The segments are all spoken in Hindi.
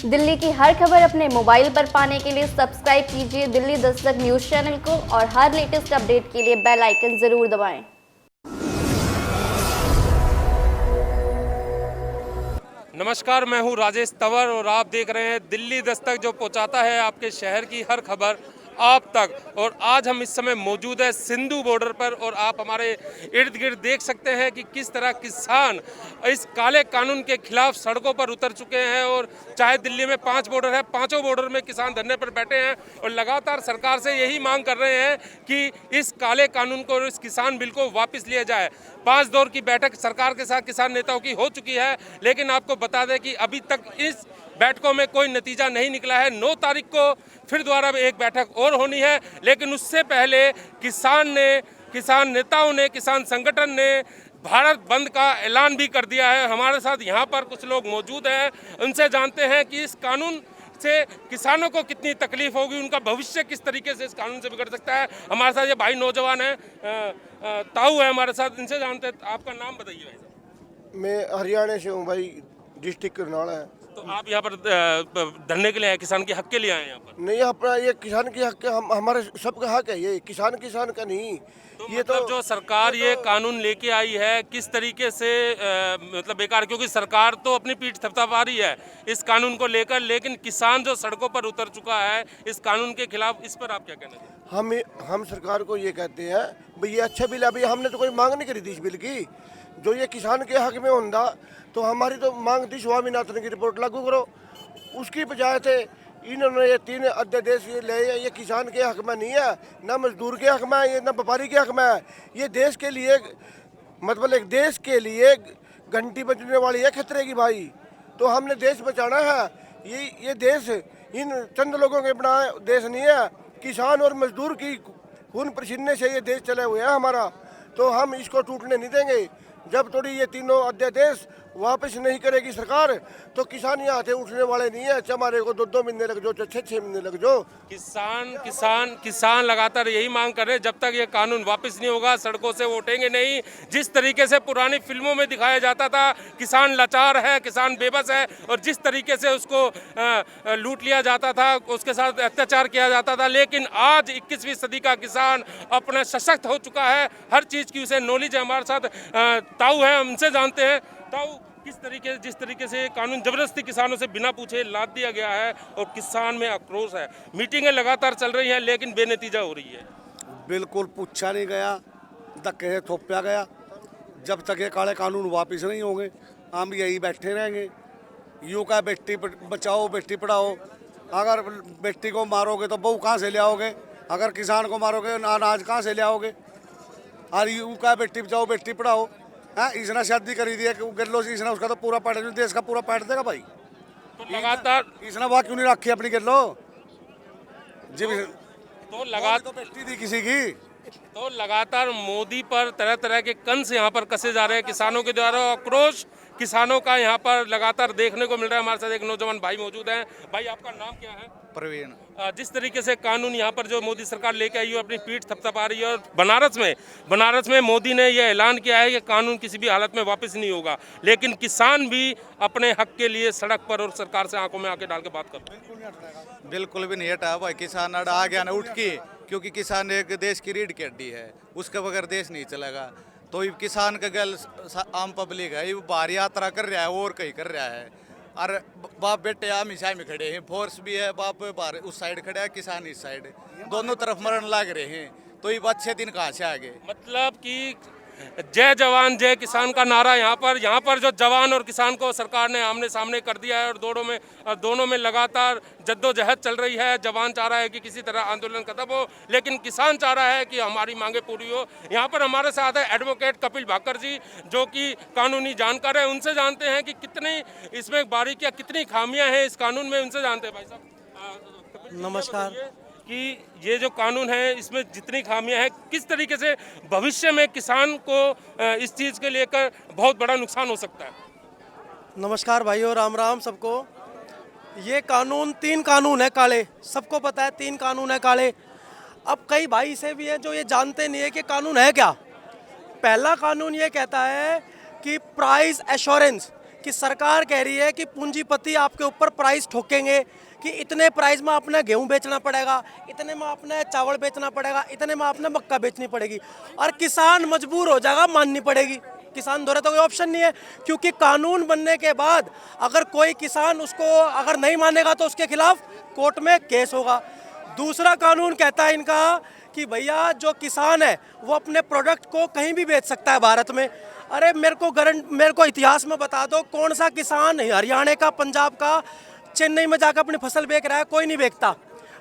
दिल्ली की हर खबर अपने मोबाइल पर पाने के लिए सब्सक्राइब कीजिए दिल्ली दस्तक न्यूज़ चैनल को और हर लेटेस्ट अपडेट के लिए बेल आइकन जरूर दबाएं। नमस्कार, मैं हूं राजेश तंवर और आप देख रहे हैं दिल्ली दस्तक, जो पहुंचाता है आपके शहर की हर खबर आप तक। और आज हम इस समय मौजूद है सिंधु बॉर्डर पर और आप हमारे इर्द गिर्द देख सकते हैं कि किस तरह किसान इस काले कानून के खिलाफ सड़कों पर उतर चुके हैं। और चाहे दिल्ली में 5 बॉर्डर है, 5 बॉर्डर में किसान धरने पर बैठे हैं और लगातार सरकार से यही मांग कर रहे हैं कि इस काले कानून को और इस किसान बिल को वापस लिया जाए। 5 दौर की बैठक सरकार के साथ किसान नेताओं की हो चुकी है, लेकिन आपको बता दें कि अभी तक इस बैठकों में कोई नतीजा नहीं निकला है। 9 तारीख को फिर दोबारा एक बैठक और होनी है, लेकिन उससे पहले किसान नेताओं ने, किसान संगठन ने भारत बंद का ऐलान भी कर दिया है। हमारे साथ यहाँ पर कुछ लोग मौजूद हैं, उनसे जानते हैं कि इस कानून से किसानों को कितनी तकलीफ होगी, उनका भविष्य किस तरीके से इस कानून से बिगड़ सकता है। हमारे साथ ये भाई नौजवान हैं, ताऊ है हमारे साथ, इनसे जानते हैं। आपका नाम बताइए भाई साहब। मैं हरियाणा से हूँ भाई, डिस्ट्रिक्ट करनाल है। तो आप यहाँ पर धरने के लिए आए, किसान के हक के लिए आए यहाँ पर? नहीं, अपना ये किसान के हक, हमारे सबका हक है, ये किसान का नहीं। तो ये मतलब जो सरकार ये कानून लेके आई है, किस तरीके से मतलब बेकार, क्योंकि सरकार तो अपनी पीठ थपथपा रही है इस कानून को लेकर, लेकिन किसान जो सड़कों पर उतर चुका है इस कानून के खिलाफ, इस पर आप क्या कहना चाहते हैं? हम सरकार को ये कहते हैं भाई, ये अच्छा बिल है। अभी हमने तो कोई मांग नहीं करी थी इस बिल की। जो ये किसान के हक में होता तो हमारी तो मांग थी स्वामीनाथन की रिपोर्ट लागू करो। उसकी बजाय थे इन्होंने ये 3 अध्यादेश ये ले, ये किसान के हक में नहीं है, ना मजदूर के हक में है, ये ना व्यापारी के हक में है। ये देश के लिए, मतलब एक देश के लिए घंटी बजने वाली है खतरे की भाई। तो हमने देश बचाना है। ये देश इन चंद लोगों के बना देश नहीं है, किसान और मजदूर की खून पसीने से ये देश चले हुए हैं हमारा। तो हम इसको टूटने नहीं देंगे। जब थोड़ी ये 3 अध्यादेश वापस नहीं करेगी सरकार, तो किसान यहाँ से उठने वाले नहीं है। हमारे को 2-2 महीने लग जाओ, 6-6 महीने लग जाओ। किसान लगातार यही मांग कर रहे हैं, जब तक ये कानून वापस नहीं होगा सड़कों से वो उठेंगे नहीं। जिस तरीके से पुरानी फिल्मों में दिखाया जाता था किसान लाचार है, किसान बेबस है, और जिस तरीके से उसको लूट लिया जाता था, उसके साथ अत्याचार किया जाता था, लेकिन आज 21वीं सदी का किसान अपना सशक्त हो चुका है। हर चीज़ की उसे नॉलेज है। हमारे साथ ताऊ है, हमसे जानते हैं। ताऊ, जिस तरीके से कानून जबरदस्ती किसानों से बिना पूछे लाद दिया गया है और किसान में आक्रोश है, मीटिंगें लगातार चल रही हैं लेकिन बेनतीजा हो रही है। बिल्कुल पूछा नहीं गया, धक्के से थोपा गया। जब तक ये काले कानून वापस नहीं होंगे हम यही बैठे रहेंगे। यूँ का बेटी बचाओ बेटी पढ़ाओ, अगर बेटी को मारोगे तो बहू कहाँ से ले आओगे, अगर किसान को मारोगे अनाज कहाँ से ले आओगे। और यूँ का बेटी बचाओ बेटी पढ़ाओ, हाँ इसने शादी करी दी है गिरलो से, इसने उसका तो पूरा पैट, देश का पूरा पैट देगा भाई। तो लगातार इसने वहाँ क्यों नहीं रखी अपनी गिरलो जी। तो लगातार बेटी थी किसी की। तो लगातार मोदी पर तरह तरह के कंस यहाँ पर कसे जा रहे हैं किसानों के द्वारा। आक्रोश किसानों का यहाँ पर लगातार देखने को मिल रहा है। हमारे साथ एक नौजवान भाई मौजूद हैं। भाई, आपका नाम क्या है? प्रवीण। जिस तरीके से कानून यहाँ पर जो मोदी सरकार लेके आई है, अपनी पीठ थपथपा रही है, और बनारस में मोदी ने यह ऐलान किया है कि कानून किसी भी हालत में वापस नहीं होगा, लेकिन किसान भी अपने हक के लिए सड़क पर और सरकार से आंखों में आंखें डाल के बात करते हैं। बिल्कुल भी नहीं हटा भाई। किसान आ गया ना उठ के, क्योंकि किसान एक देश की रीढ़ की हड्डी है, उसके बगैर देश नहीं चलेगा। तो ये किसान का गल आम पब्लिक है, ये बाहर यात्रा कर रहा है और कहीं कर रहा है। और बाप बेटे हम हिसाब में खड़े हैं, फोर्स भी है, बाप बाहर उस साइड खड़े है, किसान इस साइड, दोनों तरफ मरण लग रहे हैं। तो ये अच्छे दिन कहाँ से आ गए? मतलब कि जय जवान जय किसान का नारा यहाँ पर जो जवान और किसान को सरकार ने आमने सामने कर दिया है, और दोनों में लगातार जद्दोजहद चल रही है। जवान चाह रहा है कि किसी तरह आंदोलन खत्म हो, लेकिन किसान चाह रहा है कि हमारी मांगे पूरी हो। यहाँ पर हमारे साथ है एडवोकेट कपिल भाकर जी, जो कि कानूनी जानकार है। उनसे जानते हैं कि कितनी इसमें बारीकियाँ, कितनी खामियाँ हैं इस कानून में, उनसे जानते हैं। भाई साहब नमस्कार। कि ये जो कानून है इसमें जितनी खामियां हैं, किस तरीके से भविष्य में किसान को इस चीज़ के लेकर बहुत बड़ा नुकसान हो सकता है? नमस्कार भाइयों, राम राम सबको। ये कानून 3 कानून है काले, सबको पता है 3 कानून है काले। अब कई भाई से भी हैं जो ये जानते नहीं है कि कानून है क्या। पहला कानून ये कहता है कि प्राइस एश्योरेंस, कि सरकार कह रही है कि पूंजीपति आपके ऊपर प्राइस ठोकेंगे कि इतने प्राइस में आपने गेहूं बेचना पड़ेगा, इतने में आपने चावल बेचना पड़ेगा, इतने में आपने मक्का बेचनी पड़ेगी, और किसान मजबूर हो जाएगा, माननी पड़ेगी। किसान द्वारा तो कोई ऑप्शन नहीं है, क्योंकि कानून बनने के बाद अगर कोई किसान उसको अगर नहीं मानेगा तो उसके खिलाफ कोर्ट में केस होगा। दूसरा कानून कहता है इनका कि भैया जो किसान है वो अपने प्रोडक्ट को कहीं भी बेच सकता है भारत में। अरे मेरे को इतिहास में बता दो, कौन सा किसान हरियाणा का, पंजाब का चेन्नई में जाकर अपनी फसल बेच रहा है? कोई नहीं बेचता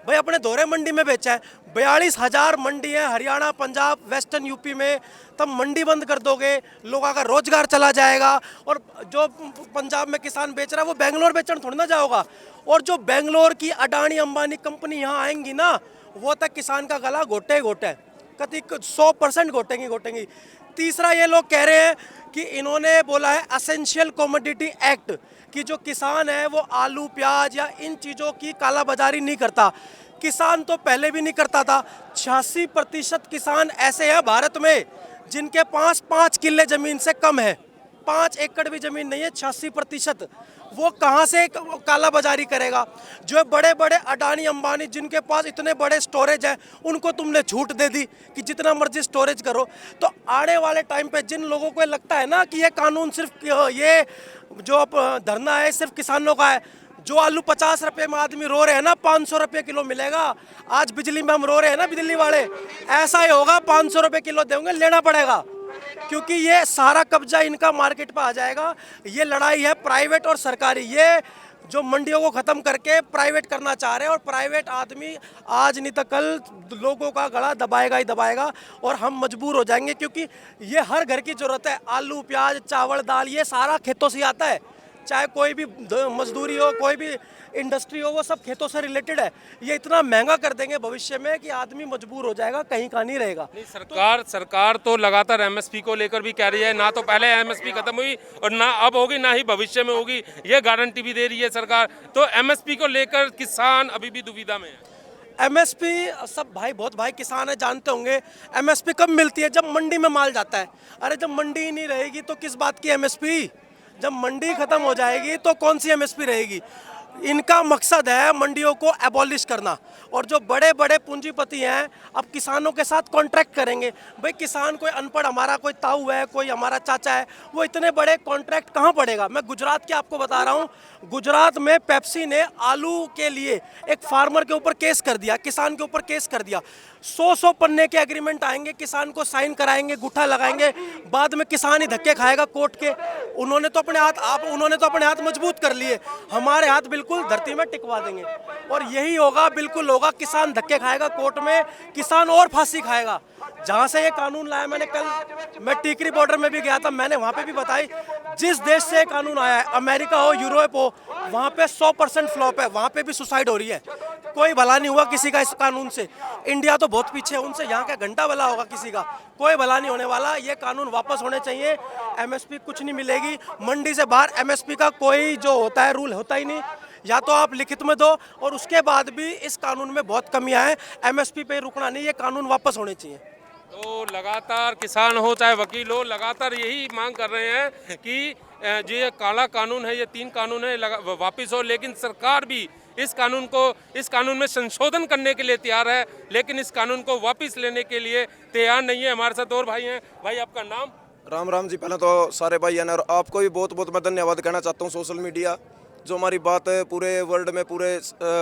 भाई, अपने दोहरे मंडी में बेचा है। 42,000 मंडी है हरियाणा, पंजाब, वेस्टर्न यूपी में। तब मंडी बंद कर दोगे, लोगों का रोजगार चला जाएगा, और जो पंजाब में किसान बेच रहा है वो बेंगलोर बेचने थोड़ी ना जाओगा। और जो बेंगलोर की अडानी अंबानी कंपनी यहाँ आएंगी ना, वो तक किसान का गला घोटे घोटे, कति 100% घोटेंगी। तीसरा ये लोग कह रहे हैं कि इन्होंने बोला है एसेंशियल कमोडिटी एक्ट, कि जो किसान है वो आलू, प्याज या इन चीज़ों की कालाबाजारी नहीं करता। किसान तो पहले भी नहीं करता था। 86% किसान ऐसे हैं भारत में जिनके पास 5 किले ज़मीन से कम है, 5 एकड़ भी ज़मीन नहीं है। 86% वो कहाँ से कालाबाजारी करेगा? जो बड़े बड़े अडानी अंबानी जिनके पास इतने बड़े स्टोरेज है, उनको तुमने छूट दे दी कि जितना मर्जी स्टोरेज करो। तो आने वाले टाइम पे जिन लोगों को लगता है ना कि ये कानून सिर्फ ये जो धरना है सिर्फ किसानों का है, जो आलू 50 रुपये में आदमी रो रहे हैं ना, 500 रुपये किलो मिलेगा। आज बिजली में हम रो रहे हैं ना, बिजली वाले, ऐसा ही होगा, 500 रुपये किलो देंगे, लेना पड़ेगा, क्योंकि ये सारा कब्जा इनका मार्केट पे आ जाएगा। ये लड़ाई है प्राइवेट और सरकारी, ये जो मंडियों को ख़त्म करके प्राइवेट करना चाह रहे हैं, और प्राइवेट आदमी आज नहीं तो कल लोगों का गला दबाएगा ही दबाएगा, और हम मजबूर हो जाएंगे, क्योंकि ये हर घर की ज़रूरत है। आलू, प्याज, चावल, दाल, ये सारा खेतों से आता है। चाहे कोई भी मजदूरी हो, कोई भी इंडस्ट्री हो, वो सब खेतों से रिलेटेड है। ये इतना महंगा कर देंगे भविष्य में कि आदमी मजबूर हो जाएगा, कहीं का नहीं रहेगा। नहीं, सरकार तो लगातार एमएसपी को लेकर भी कह रही है, ना तो पहले एमएसपी खत्म हुई और ना अब होगी, ना ही भविष्य में होगी, ये गारंटी भी दे रही है सरकार। तो एमएसपी को लेकर किसान अभी भी दुविधा में है। एमएसपी सब बहुत भाई किसान है, जानते होंगे एमएसपी कब मिलती है? जब मंडी में माल जाता है। अरे जब मंडी ही नहीं रहेगी तो किस बात की एमएसपी? जब मंडी खत्म हो जाएगी तो कौन सी एमएसपी रहेगी? इनका मकसद है मंडियों को एबॉलिश करना, और जो बड़े बड़े पूंजीपति हैं अब किसानों के साथ कॉन्ट्रैक्ट करेंगे। भाई किसान कोई अनपढ़, हमारा कोई ताऊ है, कोई हमारा चाचा है, वो इतने बड़े कॉन्ट्रैक्ट कहाँ पड़ेगा? मैं गुजरात के आपको बता रहा हूँ, गुजरात में पेप्सी ने आलू के लिए एक फार्मर के ऊपर केस कर दिया, किसान के ऊपर केस कर दिया। 100 पन्ने के एग्रीमेंट आएंगे, किसान को साइन कराएंगे, गुठा लगाएंगे, बाद में किसान ही धक्के खाएगा कोर्ट के। उन्होंने तो अपने हाथ मजबूत कर लिए, हमारे हाथ बिल्कुल धरती में टिकवा देंगे, और यही होगा, बिल्कुल होगा। किसान धक्के खाएगा कोर्ट में, किसान और फांसी खाएगा। जहाँ से ये कानून लाया, मैं टीकरी बॉर्डर में भी गया था, मैंने वहाँ पे भी बताई, जिस देश से कानून आया है, अमेरिका हो, यूरोप हो, वहाँ पे 100% फ्लॉप है, वहाँ पे भी सुसाइड हो रही है, कोई भला नहीं हुआ किसी का इस कानून से। इंडिया तो बहुत पीछे है उनसे, यहाँ का घंटा भला होगा किसी का, कोई भला नहीं होने वाला। ये कानून वापस होने चाहिए। एमएसपी कुछ नहीं मिलेगी, मंडी से बाहर एमएसपी का कोई जो होता है रूल होता ही नहीं। या तो आप लिखित में दो, और उसके बाद भी इस कानून में बहुत कमियां हैं, एमएसपी पे रुकना नहीं, ये कानून वापस होने चाहिए। तो लगातार किसान हो चाहे वकील हो, लगातार यही मांग कर रहे हैं कि जो ये काला कानून है, ये 3 कानून है, वापस हो। लेकिन सरकार भी इस कानून में संशोधन करने के लिए तैयार है, लेकिन इस कानून को वापस लेने के लिए तैयार नहीं है। हमारे साथ और भाई हैं। भाई आपका नाम? राम राम जी। पहले तो सारे भाई हैं, और आपको भी बहुत बहुत मैं धन्यवाद कहना चाहता हूँ, सोशल मीडिया जो हमारी बात है पूरे वर्ल्ड में, पूरे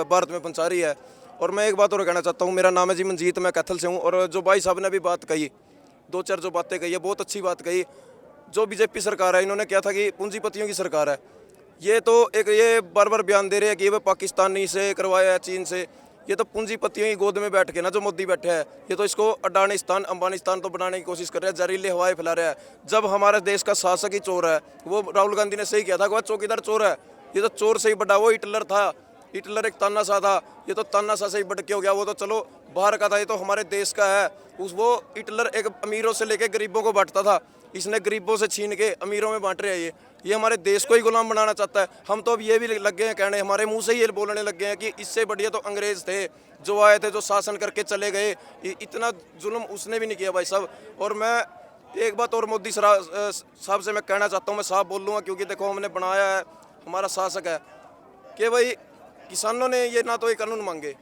भारत में पहुँचा रही है। और मैं एक बात और कहना चाहता हूँ, मेरा नाम है जी मंजीत, मैं कैथल से हूँ। और जो भाई साहब ने भी बात कही, 2-4 जो बातें कही है, बहुत अच्छी बात कही। जो बीजेपी सरकार है, इन्होंने क्या था कि पूंजीपतियों की सरकार है। ये तो ये बार बार बयान दे रहे हैं कि ये पाकिस्तानी से करवाया है, चीन से। ये तो पूंजीपतियों की गोद में बैठ के ना जो मोदी बैठे हैं, ये तो इसको अडानिस्तान अंबानिस्तान तो बनाने की कोशिश कर रहे हैं, जहरीले हवाएं फैला रहा है। जब हमारे देश का शासक ही चोर है, वो राहुल गांधी ने सही किया था कि वह चौकीदार चोर है। ये तो चोर से ही बड़ा, वो हिटलर था, हिटलर एक तानाशाह था, ये तो तानाशाह से ही बढ़ के हो गया। वो तो चलो बाहर का था, ये तो हमारे देश का है। वो हिटलर एक अमीरों से लेके गरीबों को बांटता था, इसने गरीबों से छीन के अमीरों में बांट रहे हैं। ये हमारे देश को ही गुलाम बनाना चाहता है। हम तो अब ये भी लग गए हैं कहने, हमारे मुंह से ही ये बोलने लग गए हैं कि इससे बढ़िया तो अंग्रेज थे जो आए थे, जो शासन करके चले गए। इतना जुल्म उसने भी नहीं किया भाई साहब। और मैं एक बात और मोदी साहब से मैं कहना चाहता हूँ, मैं साफ बोल लूँगा क्योंकि देखो हमने बनाया है, हमारा शासक है कि भाई किसानों ने ये ना तो ये कानून मांगे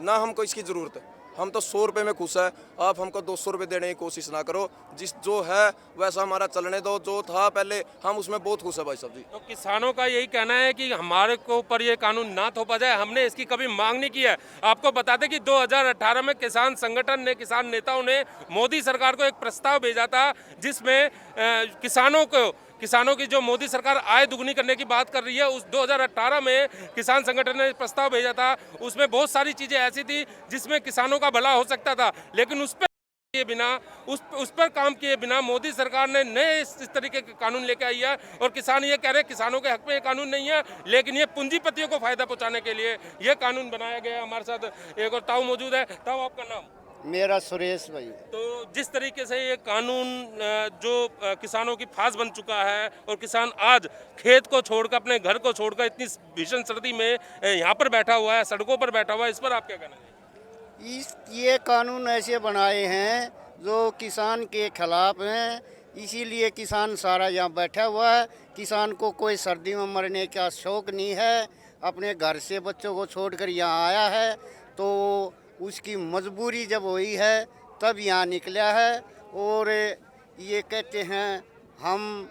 ना हमको इसकी ज़रूरत है, हम तो 100 रुपये में खुश है। आप हमको 200 रुपये देने की कोशिश ना करो, जिस जो है वैसा हमारा चलने दो, जो था पहले हम उसमें बहुत खुश है भाई साहब जी। तो किसानों का यही कहना है कि हमारे को ऊपर ये कानून ना थोपा जाए, हमने इसकी कभी मांग नहीं की है। आपको बता दें कि 2018 में किसान संगठन ने, किसान नेताओं ने मोदी सरकार को एक प्रस्ताव भेजा था जिसमें किसानों की जो मोदी सरकार आय दुगनी करने की बात कर रही है, उस 2018 में किसान संगठन ने प्रस्ताव भेजा था। उसमें बहुत सारी चीज़ें ऐसी थी जिसमें किसानों का भला हो सकता था, लेकिन उस पर काम किए बिना मोदी सरकार ने नए इस तरीके के कानून लेके आई है। और किसान ये कह रहे हैं किसानों के हक में ये कानून नहीं है, लेकिन ये पूंजीपतियों को फायदा पहुंचाने के लिए ये कानून बनाया गया है। हमारे साथ एक और ताऊ मौजूद है। ताऊ, आपका नाम? मेरा सुरेश भाई। तो जिस तरीके से ये कानून जो किसानों की फांस बन चुका है और किसान आज खेत को छोड़कर, अपने घर को छोड़कर इतनी भीषण सर्दी में यहाँ पर बैठा हुआ है, सड़कों पर बैठा हुआ है, इस पर आप क्या कहना है? ये कानून ऐसे बनाए हैं जो किसान के खिलाफ हैं, इसीलिए किसान सारा यहाँ बैठा हुआ है। किसान को कोई सर्दी में मरने का शौक नहीं है, अपने घर से बच्चों को छोड़कर यहाँ आया है, तो उसकी मजबूरी जब हुई है तब यहाँ निकला है। और ये कहते हैं हम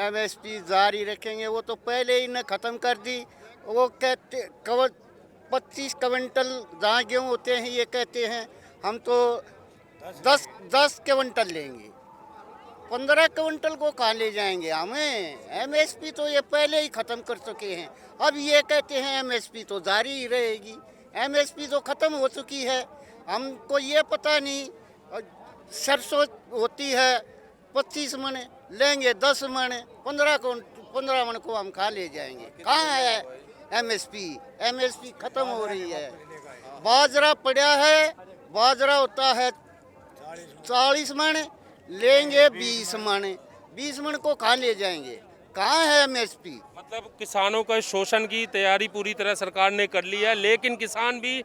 MSP जारी रखेंगे, वो तो पहले ही ने ख़त्म कर दी। वो कहते 25 क्विंटल जहाँ गेहूँ होते हैं, ये कहते हैं हम तो 10 क्विंटल लेंगे, 15 क्विंटल को कहाँ ले जाएंगे हमें। MSP तो ये पहले ही ख़त्म कर चुके हैं, अब ये कहते हैं MSP तो जारी ही रहेगी। MSP तो ख़त्म हो चुकी है, हमको ये पता नहीं। सरसों होती है 25 मन, लेंगे 10 मन, 15 मन को हम खा ले जाएंगे। कहाँ है MSP ख़त्म हो रही है। बाजरा पड़ा है, बाजरा होता है 40 मन, लेंगे 20 मन को खा ले जाएंगे। कहाँ है MSP? मतलब किसानों का शोषण की तैयारी पूरी तरह सरकार ने कर ली है, लेकिन किसान भी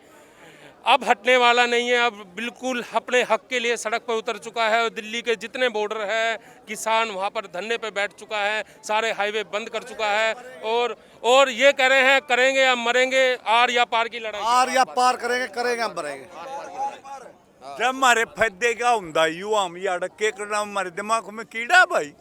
अब हटने वाला नहीं है। अब बिल्कुल अपने हक के लिए सड़क पर उतर चुका है और दिल्ली के जितने बॉर्डर है किसान वहाँ पर धरने पे बैठ चुका है, सारे हाईवे बंद कर चुका है और ये कह रहे हैं करेंगे या मरेंगे, आर या पार की लड़ाई। आर या पार करेंगे हम मरेंगे। जब हमारे फायदे का होंदा यू हम ये अड़के करना, हमारे दिमाग में कीड़ा भाई।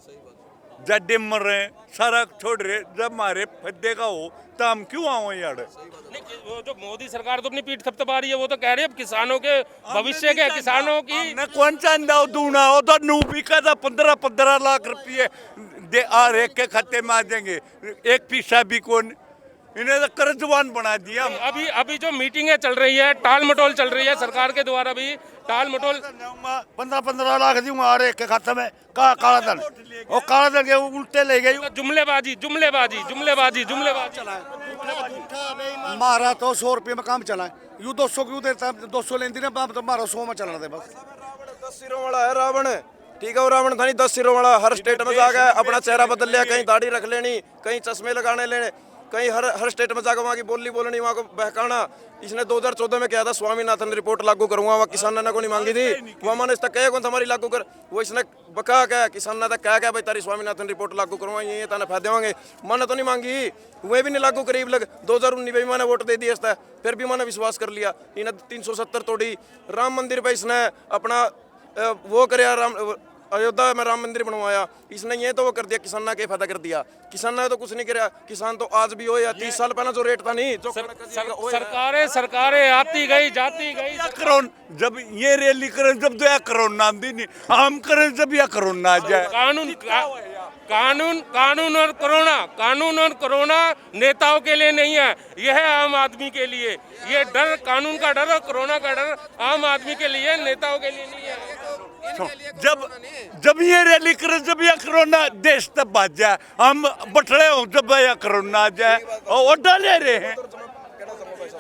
जड्डे मर रहे हैं, सारा छोड़ रहे, जब हमारे फायदे का हो तो हम क्यों आओ यार? नहीं, वो जो मोदी सरकार तो अपनी पीठ थपथपा रही है, वो तो कह रही है किसानों के भविष्य के, किसानों की कौन सा दूना हो तो नू भी कहता 15 लाख रुपये दे और एक के खाते में आ जाएंगे, एक पैसा भी कौन। इन्हें तो कर्जवान बना दिया। अभी जो मीटिंगें चल रही है, टाल मटोल चल रही है सरकार के द्वारा, भी टाल मटोल। 15 लाख दूंगा और एक के खाते में काला धन, और काला धन के उल्टे ले गए। जुमलेबाजी हमारा तो 100 रुपये में काम चला है, यू 200 क्यों देता है? 200 लेती ना बाप, तो हमारा 100 में चलना दे बस। 10 सिरों वाला है रावण, ठीक है। वो रावण था नहीं 10 सिरों वाला, हर स्टेट में जाकर अपना चेहरा बदल लिया, कहीं दाढ़ी रख लेनी, कहीं चश्मे लगाने लेने, कहीं हर स्टेट में जाकर वहाँ की बोली बोलनी, वहाँ को बहकाना। इसने 2014 में किया था, स्वामीनाथन रिपोर्ट लागू करूंगा, वहाँ किसान ने को नहीं मांगी थी, वहाँ मैंने इसका कह कौन हमारी लागू कर, वो इसने बका क्या किसान ने तक क्या भाई तारी स्वामीनाथन रिपोर्ट लागू करूँगा, ये ताने फायदे होंगे, मैंने तो नहीं मांगी, वह भी नहीं लागू करीब लग 2019 में मैंने वोट दे दिया इसका, फिर भी मैंने विश्वास कर लिया। इन्हें 370 तोड़ी, राम मंदिर पर इसने अपना वो कर, अयोध्या में राम मंदिर बनवाया, इसने ये तो वो कर दिया, किसान ने क्या फायदा कर दिया? किसान ने तो कुछ नहीं किया। किसान तो आज भी हो या 30 साल पहले जो रेट था नहीं, जो सरकारें आती गई जाती गई। जब ये रैली करें जब तो कोरोना आंदी नहीं, हम करें जब यह कोरोना आ जाए। कानून और कोरोना नेताओं के लिए नहीं है, यह है आम आदमी के लिए। ये डर, कानून का डर और कोरोना का डर आम आदमी के लिए, नेताओं के लिए नहीं है। जब ये रैली करे, जब यह कोरोना देश तब बाज जाए, हम बटले हो जब यह कोरोना आ जाए, और डाले रहे हैं,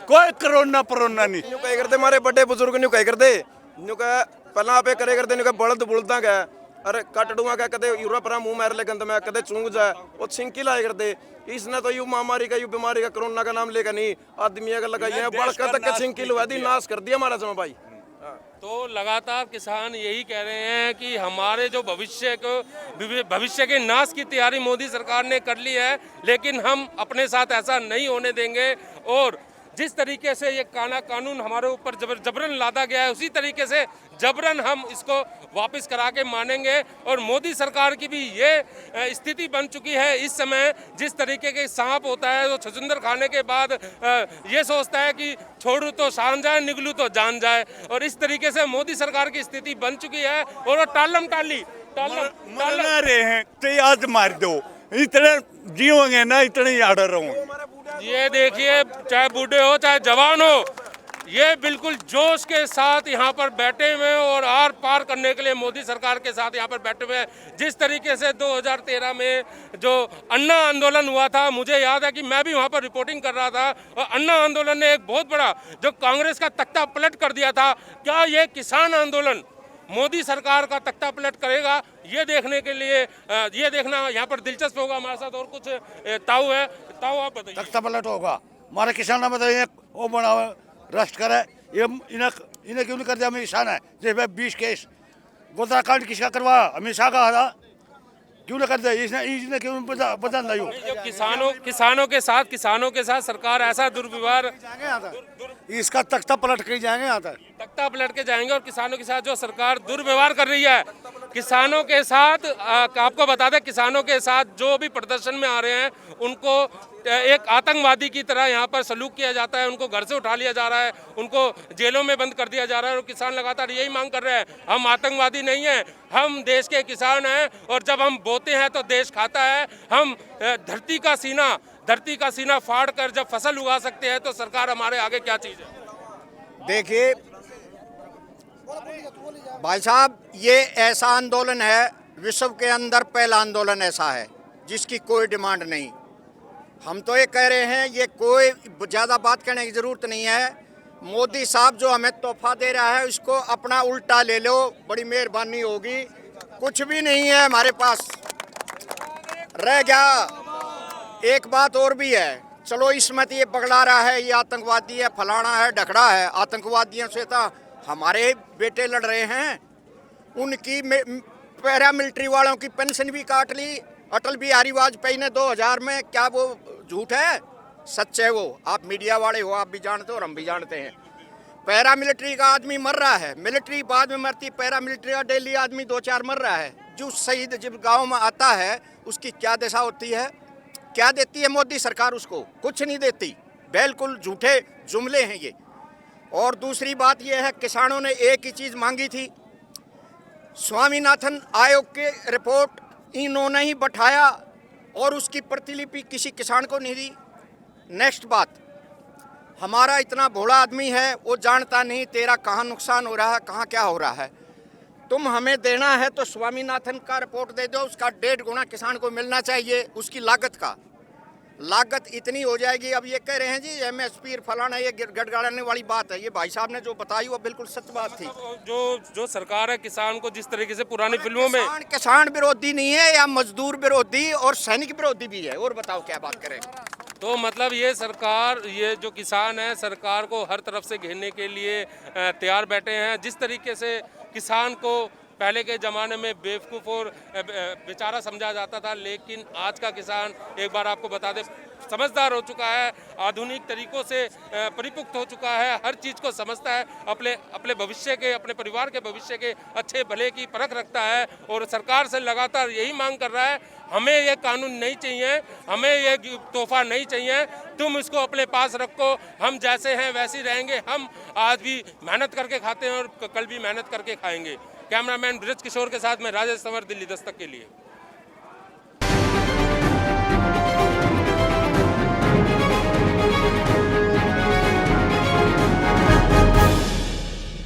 कोई कोरोना नहीं। न्यू कह करते हमारे बड़े बुजुर्ग न्यू कह करते, न्यू कह पहला आप करे करते, न्यू कह बड़द बुलदा गया, अरे कट डूंगा क्या कदे यूरा पर मुंह मार ले गंद में, कदे चूंग जाए वो छिंकी लाए करते। इसने तो यू महामारी का, यू बीमारी का, कोरोना का नाम लेकर नहीं, आदमी का लगाई है, बड़का तक का छिंकी लगा दी, नाश कर दिया हमारा जमा भाई। तो लगातार किसान यही कह रहे हैं कि हमारे जो भविष्य के नाश की तैयारी मोदी सरकार ने कर ली है, लेकिन हम अपने साथ ऐसा नहीं होने देंगे। और जिस तरीके से ये कानून हमारे ऊपर जबरन लादा गया है, उसी तरीके से जबरन हम इसको वापस करा के मानेंगे। और मोदी सरकार की भी ये स्थिति बन चुकी है इस समय, जिस तरीके के सांप होता है वो छछूंदर खाने के बाद ये सोचता है कि छोड़ू तो शान जाए, निगलू तो जान जाए। और इस तरीके से मोदी सरकार की स्थिति बन चुकी है। और वो टालम रहे हैं तो आज मार दो, इतने जियोगे ना इतने याद रहो। ये देखिए, चाहे बूढ़े हो चाहे जवान हो, ये बिल्कुल जोश के साथ यहाँ पर बैठे हुए हैं और आर पार करने के लिए मोदी सरकार के साथ यहाँ पर बैठे हुए हैं। जिस तरीके से 2013 में जो अन्ना आंदोलन हुआ था, मुझे याद है कि मैं भी वहाँ पर रिपोर्टिंग कर रहा था, और अन्ना आंदोलन ने एक बहुत बड़ा जो कांग्रेस का तख्ता पलट कर दिया था। क्या ये किसान आंदोलन मोदी सरकार का तख्ता पलट करेगा? ये देखने के लिए ये देखना यहाँ पर दिलचस्प होगा। हमारे साथ और कुछ ताऊ है। ताऊ, आप बताइए। तख्ता पलट होगा हमारे किसान बताइए, वो बना रस्ट करे, ये इन्हें क्यों नहीं कर दिया? अमित शाह ने जैसे 20 केस गोदराकांड किसका करवा? अमित शाह का था, क्यों नहीं कर दिया? इसने क्यों बदल नहीं हो? किसानों के साथ सरकार ऐसा दुर्व्यवहार, इसका तख्ता पलट के जाएंगे यहाँ तक, तख्ता पलट के जाएंगे। और किसानों के साथ जो सरकार दुर्व्यवहार कर रही है, किसानों के साथ आपको बता दें, किसानों के साथ जो भी प्रदर्शन में आ रहे हैं उनको एक आतंकवादी की तरह यहाँ पर सलूक किया जाता है। उनको घर से उठा लिया जा रहा है, उनको जेलों में बंद कर दिया जा रहा है। और किसान लगातार यही मांग कर रहे हैं, हम आतंकवादी नहीं हैं, हम देश के किसान हैं। और जब हम बोते हैं तो देश खाता है। हम धरती का सीना फाड़ कर जब फसल उगा सकते हैं तो सरकार हमारे आगे क्या चीज़ है? देखिए भाई साहब, ये ऐसा आंदोलन है, विश्व के अंदर पहला आंदोलन ऐसा है जिसकी कोई डिमांड नहीं। हम तो ये कह रहे हैं, ये कोई ज़्यादा बात करने की ज़रूरत नहीं है। मोदी साहब जो हमें तोहफा दे रहा है उसको अपना उल्टा ले लो, बड़ी मेहरबानी होगी। कुछ भी नहीं है हमारे पास रह गया। एक बात और भी है, चलो इसमें तो ये पगड़ा रहा है, ये आतंकवादी है, फलाना है, ढकड़ा है। आतंकवादियों से तो हमारे बेटे लड़ रहे हैं, उनकी पैरामिलिट्री वालों की पेंशन भी काट ली अटल बिहारी वाजपेयी ने 2000 में। क्या वो झूठ है? सच है वो। आप मीडिया वाले हो, आप भी जानते हो और हम भी जानते हैं। पैरामिलिट्री का आदमी मर रहा है, मिलिट्री बाद में मरती, पैरामिलिट्री का डेली आदमी 2-4 मर रहा है। जो शहीद जब गांव में आता है उसकी क्या दशा होती है? क्या देती है मोदी सरकार उसको? कुछ नहीं देती। बिल्कुल झूठे जुमले हैं ये। और दूसरी बात यह है, किसानों ने एक ही चीज़ मांगी थी, स्वामीनाथन आयोग की रिपोर्ट इन्होंने ही बैठाया और उसकी प्रतिलिपि किसी किसान को नहीं दी। नेक्स्ट बात, हमारा इतना भोला आदमी है, वो जानता नहीं तेरा कहाँ नुकसान हो रहा है, कहाँ क्या हो रहा है। तुम हमें देना है तो स्वामीनाथन का रिपोर्ट दे दो, उसका 1.5 गुना किसान को मिलना चाहिए उसकी लागत का। लागत इतनी हो जाएगी। अब ये कह रहे हैं जी MSP फलाना, ये गड़गड़ाने वाली बात है। ये भाई साहब ने जो बताई वो बिल्कुल सच बात थी। जो सरकार है किसान को जिस तरीके से पुरानी फिल्मों में, किसान विरोधी नहीं है या मजदूर विरोधी और सैनिक विरोधी भी है। और बताओ क्या बात करें? तो मतलब ये सरकार, ये जो किसान है सरकार को हर तरफ से घेरने के लिए तैयार बैठे हैं। जिस तरीके से किसान को पहले के ज़माने में बेवकूफ़ और बेचारा समझा जाता था, लेकिन आज का किसान, एक बार आपको बता दें, समझदार हो चुका है, आधुनिक तरीक़ों से परिपक्व हो चुका है, हर चीज़ को समझता है, अपने भविष्य के, अपने परिवार के भविष्य के अच्छे भले की परख रखता है। और सरकार से लगातार यही मांग कर रहा है, हमें ये कानून नहीं चाहिए, हमें ये तोहफा नहीं चाहिए, तुम इसको अपने पास रखो, हम जैसे हैं वैसे ही रहेंगे। हम आज भी मेहनत करके खाते हैं और कल भी मेहनत करके खाएंगे। कैमरामैन ब्रज किशोर के साथ मैं राजेश तंवर, दिल्ली दस्तक के लिए।